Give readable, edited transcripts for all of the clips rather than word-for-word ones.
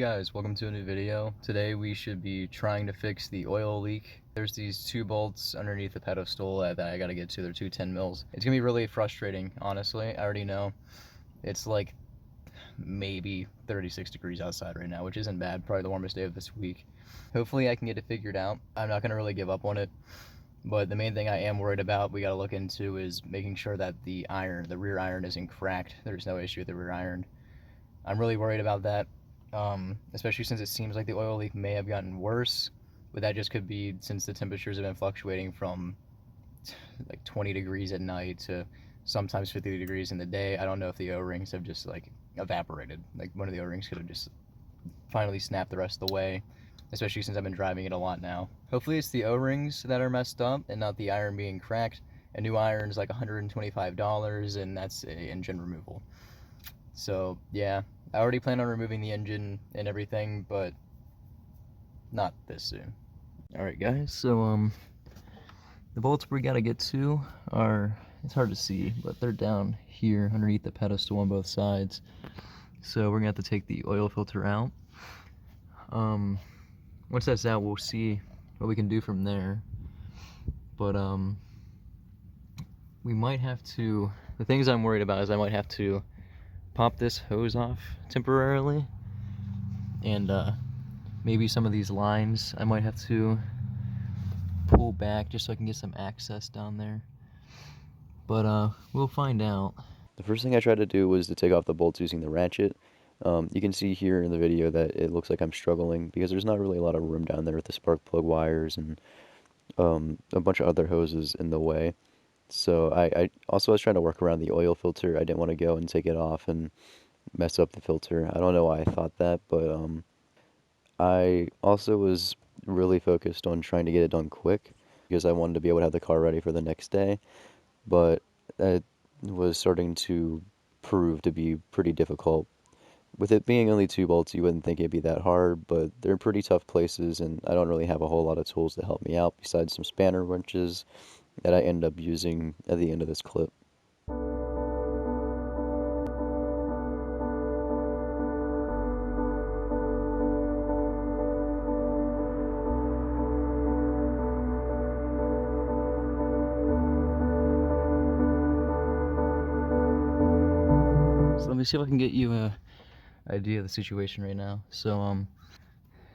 guys, welcome to a new video. Today we should be trying to fix the oil leak. There's these two bolts underneath the pedestal that I gotta get to. They're 210 mils. It's gonna be really frustrating, honestly. I already know. It's like maybe 36 degrees outside right now, which isn't bad. Probably the warmest day of this week. Hopefully I can get it figured out. I'm not gonna really give up on it. But the main thing I am worried about, we gotta look into, is making sure that the rear iron isn't cracked. There's no issue with the rear iron. I'm really worried about that. Especially since it seems like the oil leak may have gotten worse, but that just could be since the temperatures have been fluctuating from like 20 degrees at night to sometimes 50 degrees in the day. I don't know if the O-rings have just like evaporated. Like one of the O-rings could have just finally snapped the rest of the way, especially since I've been driving it a lot now. Hopefully it's the O-rings that are messed up and not the iron being cracked. A new iron is like $125 and that's engine removal. So yeah, I already plan on removing the engine and everything, but not this soon. Alright guys, so the bolts we gotta get to are, it's hard to see, but they're down here underneath the pedestal on both sides. So we're gonna have to take the oil filter out. Once that's out, we'll see what we can do from there. But we might have to, the things I'm worried about is I might have to pop this hose off temporarily, and maybe some of these lines I might have to pull back just so I can get some access down there, but we'll find out. The first thing I tried to do was to take off the bolts using the ratchet. You can see here in the video that it looks like I'm struggling because there's not really a lot of room down there with the spark plug wires and a bunch of other hoses in the way. So I also was trying to work around the oil filter. I didn't want to go and take it off and mess up the filter. I don't know why I thought that, but I also was really focused on trying to get it done quick because I wanted to be able to have the car ready for the next day. But it was starting to prove to be pretty difficult. With it being only 2 bolts, you wouldn't think it'd be that hard, but they're pretty tough places, and I don't really have a whole lot of tools to help me out besides some spanner wrenches that I end up using at the end of this clip. So let me see if I can get you a idea of the situation right now. So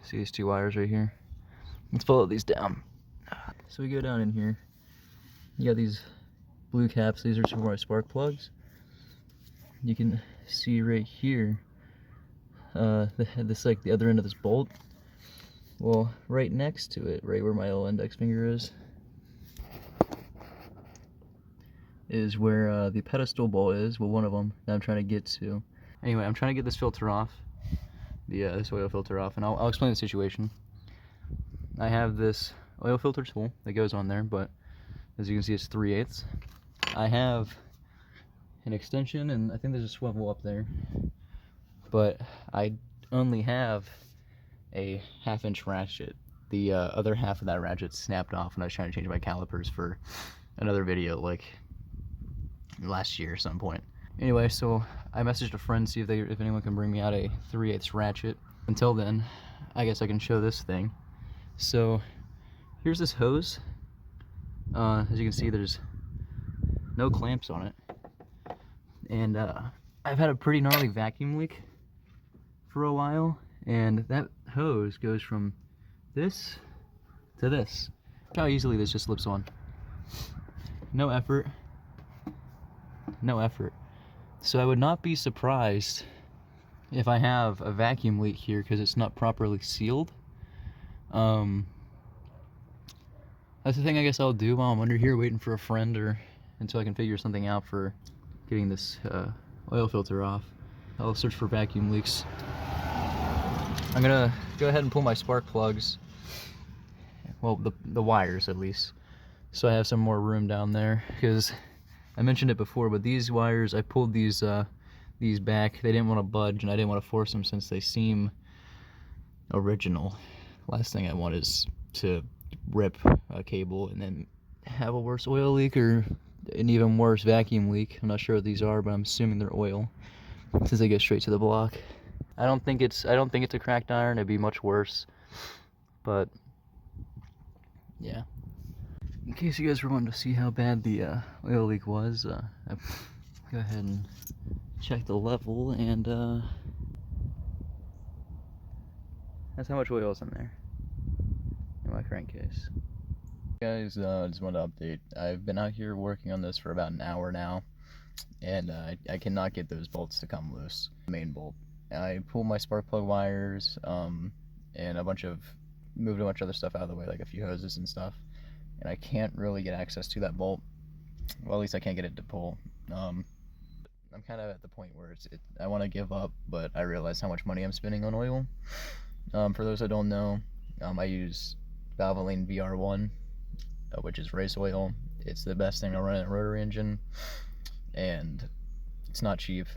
see these 2 wires right here? Let's follow these down. So we go down in here. You got these blue caps. These are some of my spark plugs. You can see right here, this like the other end of this bolt. Well, right next to it, right where my little index finger is where the pedestal bolt is. Well, one of them that I'm trying to get to. Anyway, I'm trying to get this filter off, this oil filter off, and I'll explain the situation. I have this oil filter tool that goes on there, but as you can see, it's 3/8. I have an extension, and I think there's a swivel up there, but I only have a 1/2-inch ratchet. The other half of that ratchet snapped off when I was trying to change my calipers for another video, like last year at some point. Anyway, so I messaged a friend to see if anyone can bring me out a 3/8 ratchet. Until then, I guess I can show this thing. So here's this hose. As you can see, there's no clamps on it, and I've had a pretty gnarly vacuum leak for a while, and that hose goes from this to this. Look how easily this just slips on. No effort. No effort. So I would not be surprised if I have a vacuum leak here because it's not properly sealed. That's the thing I guess I'll do while I'm under here waiting for a friend, or until I can figure something out for getting this oil filter off. I'll search for vacuum leaks. I'm gonna go ahead and pull my spark plugs, well, the wires at least, so I have some more room down there, because I mentioned it before, but these wires, I pulled these back. They didn't want to budge, and I didn't want to force them since they seem original. Last thing I want is to rip a cable and then have a worse oil leak or an even worse vacuum leak. I'm not sure what these are, but I'm assuming they're oil since they go straight to the block. I don't think it's a cracked iron. It'd be much worse. But yeah. In case you guys were wanting to see how bad the oil leak was, I go ahead and check the level, and that's how much oil is in there in my crankcase. Guys, just wanted to update. I've been out here working on this for about an hour now, and I cannot get those bolts to come loose. The main bolt. I pulled my spark plug wires, and moved a bunch of other stuff out of the way, like a few hoses and stuff, and I can't really get access to that bolt. Well, at least I can't get it to pull. I'm kind of at the point where I want to give up, but I realize how much money I'm spending on oil. For those that don't know, I use Valvoline VR1, which is race oil. It's the best thing to run in a rotary engine, and it's not cheap.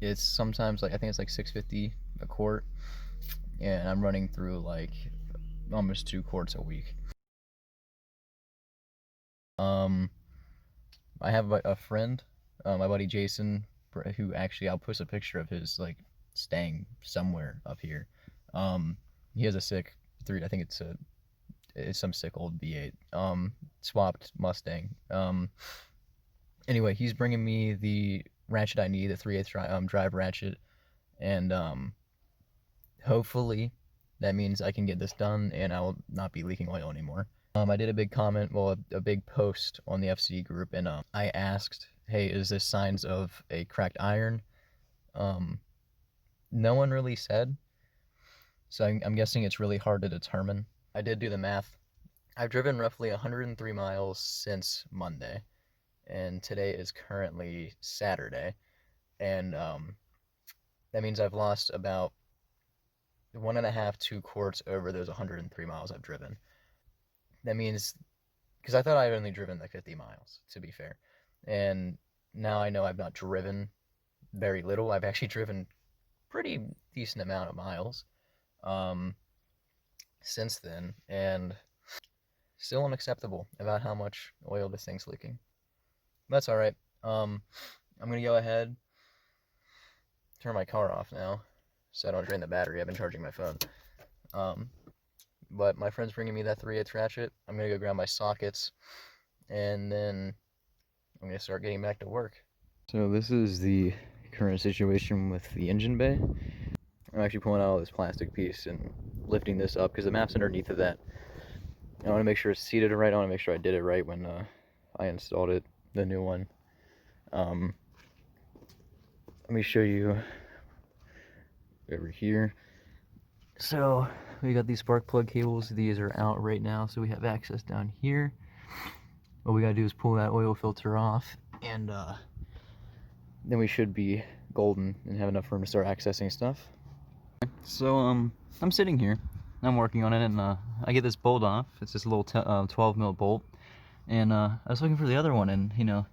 It's sometimes like, I think it's like $6.50 a quart, and I'm running through like almost 2 quarts a week. I have a friend, my buddy Jason, who actually, I'll post a picture of his like staying somewhere up here. He has a sick I think it's some sick old V8, swapped Mustang. Anyway, he's bringing me the ratchet I need, the 3/8 drive ratchet, and hopefully that means I can get this done and I will not be leaking oil anymore. I did a big comment, well, a big post on the FC group, and I asked, hey, is this signs of a cracked iron? No one really said, so I'm guessing it's really hard to determine. I did do the math. I've driven roughly 103 miles since Monday, and today is currently Saturday, and that means I've lost about 1.5, 2 quarts over those 103 miles I've driven. That means, because I thought I'd only driven like 50 miles, to be fair, and now I know I've not driven very little. I've actually driven pretty decent amount of miles since then, and still unacceptable about how much oil this thing's leaking. That's all right. I'm gonna go ahead, turn my car off now, so I don't drain the battery. I've been charging my phone. But my friend's bringing me that 3/8 ratchet. I'm gonna go grab my sockets, and then I'm gonna start getting back to work. So this is the current situation with the engine bay. I'm actually pulling out all this plastic piece and lifting this up because the map's underneath of that. I want to make sure it's seated right. I want to make sure I did it right when I installed it, the new one. Let me show you over here. So we got these spark plug cables. These are out right now, so we have access down here. What we gotta do is pull that oil filter off, and then we should be golden and have enough room to start accessing stuff. So I'm sitting here, I'm working on it, and I get this bolt off. It's this little 12 mil bolt, and I was looking for the other one, and you know,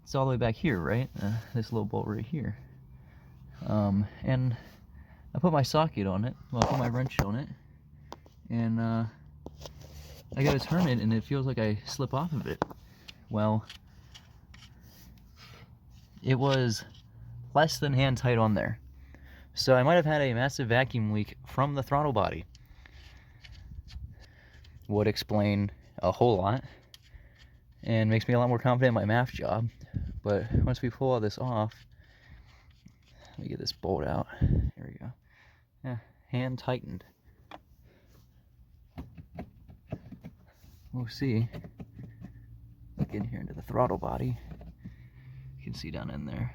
it's all the way back here, right? This little bolt right here. And I put my socket on it, well, I put my wrench on it, and I gotta turn it, and it feels like I slip off of it. Well, it was less than hand tight on there. So I might have had a massive vacuum leak from the throttle body. Would explain a whole lot, and makes me a lot more confident in my math job. But once we pull all this off, let me get this bolt out. Here we go. Yeah, hand tightened. We'll see. Look in here into the throttle body. You can see down in there.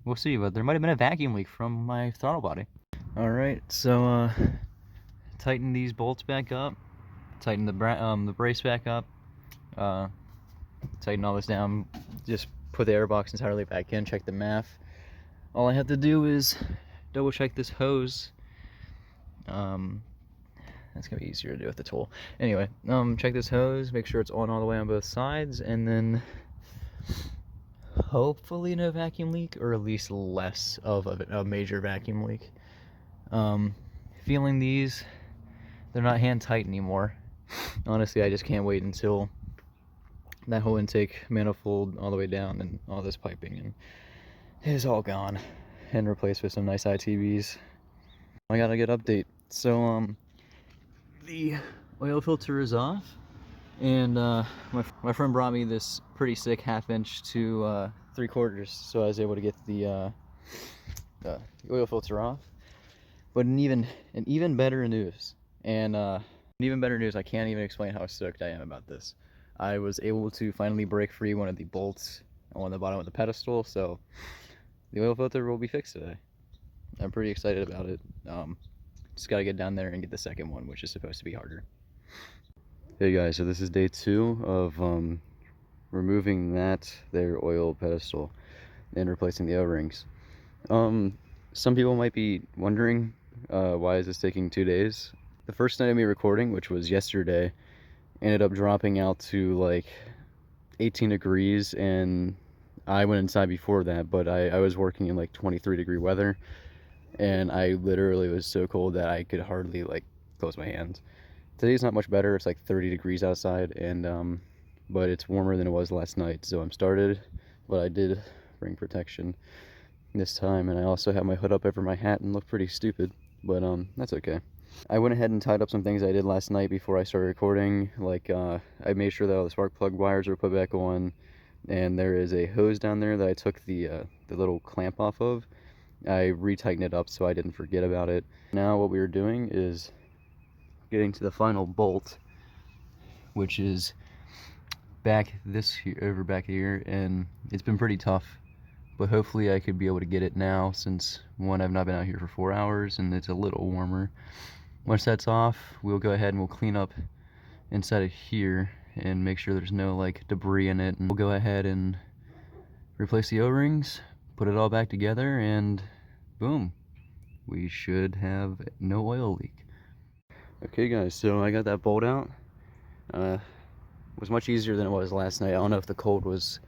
We'll see, but there might have been a vacuum leak from my throttle body. Alright, so tighten these bolts back up, tighten the brace back up, tighten all this down, just put the airbox entirely back in, check the math. All I have to do is double check this hose. That's gonna be easier to do with the tool. Anyway, check this hose, make sure it's on all the way on both sides, and then hopefully no vacuum leak, or at least less of a major vacuum leak. Feeling these, they're not hand tight anymore. Honestly, I just can't wait until that whole intake manifold all the way down and all this piping and is all gone and replaced with some nice ITBs. I got a good update. So the oil filter is off, and my friend brought me this pretty sick 1/2 inch to 3/4, so I was able to get the oil filter off. But an even better news, and I can't even explain how stoked I am about this. I was able to finally break free one of the bolts on the bottom of the pedestal, so the oil filter will be fixed today. I'm pretty excited about it. Just gotta get down there and get the second one, which is supposed to be harder. Hey guys, so this is day 2 of removing their oil pedestal and replacing the O-rings. Some people might be wondering, why is this taking 2 days? The first night of me recording, which was yesterday, ended up dropping out to like 18 degrees, and I went inside before that, but I was working in like 23-degree weather, and I literally was so cold that I could hardly like close my hands. Today's not much better. It's like 30 degrees outside, and but it's warmer than it was last night, so I'm started, but I did bring protection this time, and I also have my hood up over my hat and look pretty stupid, but that's okay. I went ahead and tied up some things I did last night before I started recording, like I made sure that all the spark plug wires were put back on, and there is a hose down there that I took the little clamp off of. I retightened it up so I didn't forget about it. Now what we are doing is getting to the final bolt, which is back here, and it's been pretty tough, but hopefully I could be able to get it now, since one, I've not been out here for 4 hours and it's a little warmer. Once that's off, we'll go ahead and we'll clean up inside of here and make sure there's no like debris in it, and we'll go ahead and replace the O-rings, put it all back together, and boom, we should have no oil leak. Okay guys, so I got that bolt out. It was much easier than it was last night. I don't know if the cold was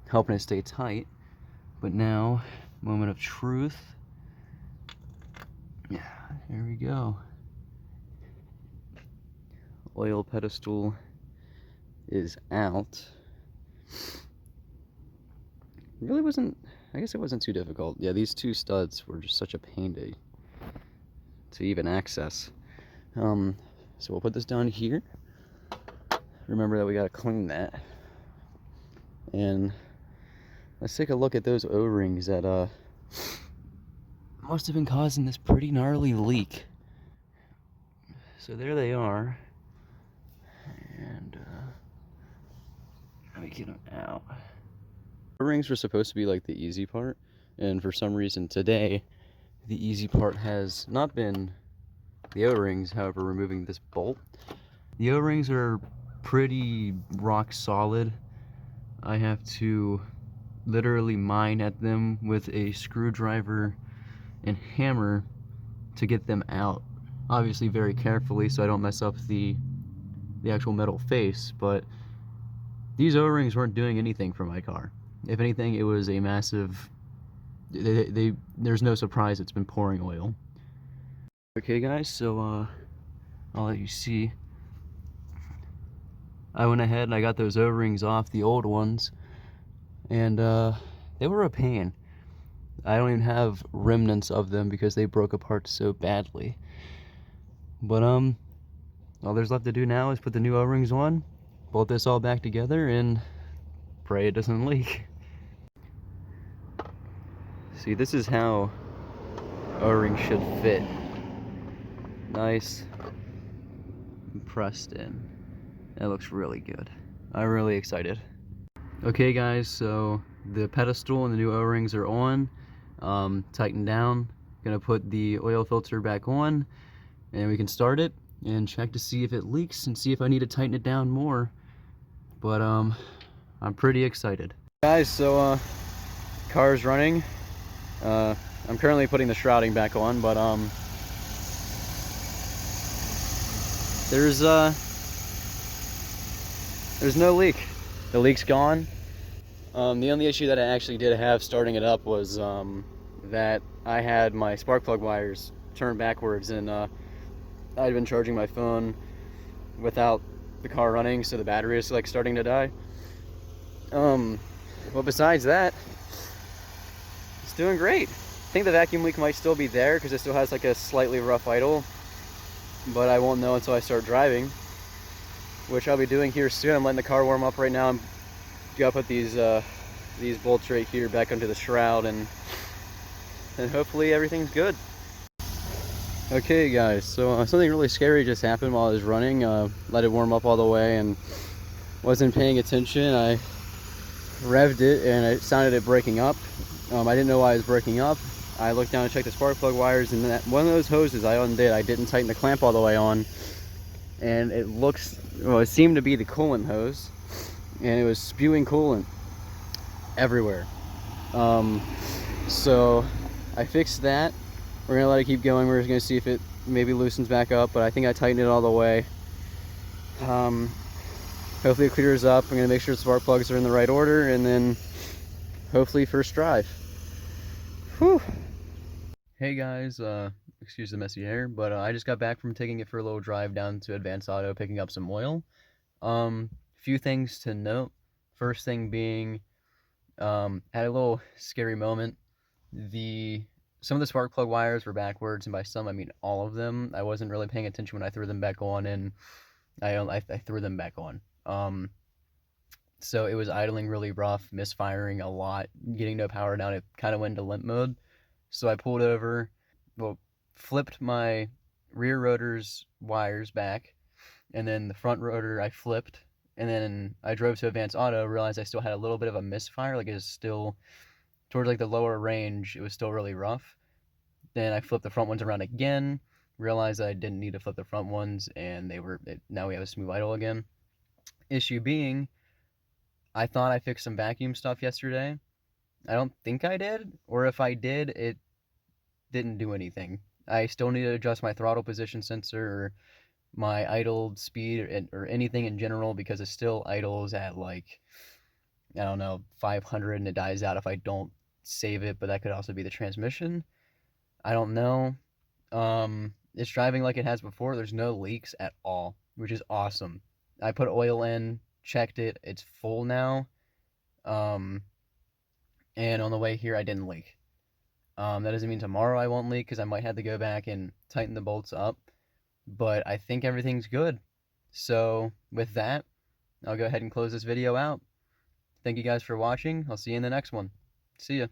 helping it stay tight, but now, moment of truth. Yeah, here we go. Oil pedestal is out. It really wasn't, I guess it wasn't too difficult. Yeah, these two studs were just such a pain to even access. So we'll put this down here. Remember that we gotta clean that. And let's take a look at those O-rings that must have been causing this pretty gnarly leak. So there they are. And let me get them out. O-rings were supposed to be like the easy part, and for some reason today the easy part has not been the O-rings, however, removing this bolt. The O-rings are pretty rock solid. I have to literally mine at them with a screwdriver and hammer to get them out. Obviously very carefully so I don't mess up the actual metal face, but these O-rings weren't doing anything for my car. If anything, it was a massive, there's no surprise it's been pouring oil. Okay guys, so I'll let you see. I went ahead and I got those O-rings off, the old ones, and they were a pain. I don't even have remnants of them because they broke apart so badly. But all there's left to do now is put the new O-rings on, bolt this all back together, and pray it doesn't leak. See, this is how O-rings should fit. Nice, pressed in. That looks really good. I'm really excited. Okay guys, so the pedestal and the new O-rings are on, tightened down. Gonna put the oil filter back on, and we can start it and check to see if it leaks and see if I need to tighten it down more. But I'm pretty excited. Guys, so car's running. I'm currently putting the shrouding back on, but there's no leak. The leak's gone. The only issue that I actually did have starting it up was that I had my spark plug wires turned backwards, and I'd been charging my phone without the car running, so the battery is like starting to die. Well, besides that, It's doing great. I think the vacuum leak might still be there because it still has like a slightly rough idle, but I won't know until I start driving, which I'll be doing here soon. I'm letting the car warm up right now. I'm gotta put these bolts right here back onto the shroud, and hopefully everything's good. Okay guys, so something really scary just happened while I was running. Let it warm up all the way and wasn't paying attention. I revved it and it sounded it breaking up. I didn't know why it was breaking up. I looked down and checked the spark plug wires, and that one of those hoses I undid. I didn't tighten the clamp all the way on, and it seemed to be the coolant hose, and it was spewing coolant everywhere. So I fixed that. We're gonna let it keep going. We're just gonna see if it maybe loosens back up, but I think I tightened it all the way. Hopefully it clears up. I'm gonna make sure the spark plugs are in the right order, and then hopefully first drive. Whew. Hey guys, excuse the messy hair, but I just got back from taking it for a little drive down to Advanced Auto, picking up some oil. Few things to note. First thing being, had a little scary moment. Some of the spark plug wires were backwards, and by some I mean all of them. I wasn't really paying attention when I threw them back on, and I threw them back on. So it was idling really rough, misfiring a lot, getting no power down. It kind of went into limp mode. So I pulled over, flipped my rear rotor's wires back, and then the front rotor I flipped, and then I drove to Advanced Auto, realized I still had a little bit of a misfire, like it was still towards like the lower range, it was still really rough. Then I flipped the front ones around again, realized I didn't need to flip the front ones, and now we have a smooth idle again. Issue being, I thought I fixed some vacuum stuff yesterday. I don't think I did, or if I did, it didn't do anything. I still need to adjust my throttle position sensor or my idle speed or anything in general, because it still idles at like, I don't know, 500, and it dies out if I don't save it, but that could also be the transmission. I don't know. It's driving like it has before. There's no leaks at all, which is awesome. I put oil in, checked it, it's full now. Um, and on the way here, I didn't leak. That doesn't mean tomorrow I won't leak, because I might have to go back and tighten the bolts up, but I think everything's good. So with that, I'll go ahead and close this video out. Thank you guys for watching. I'll see you in the next one. See ya.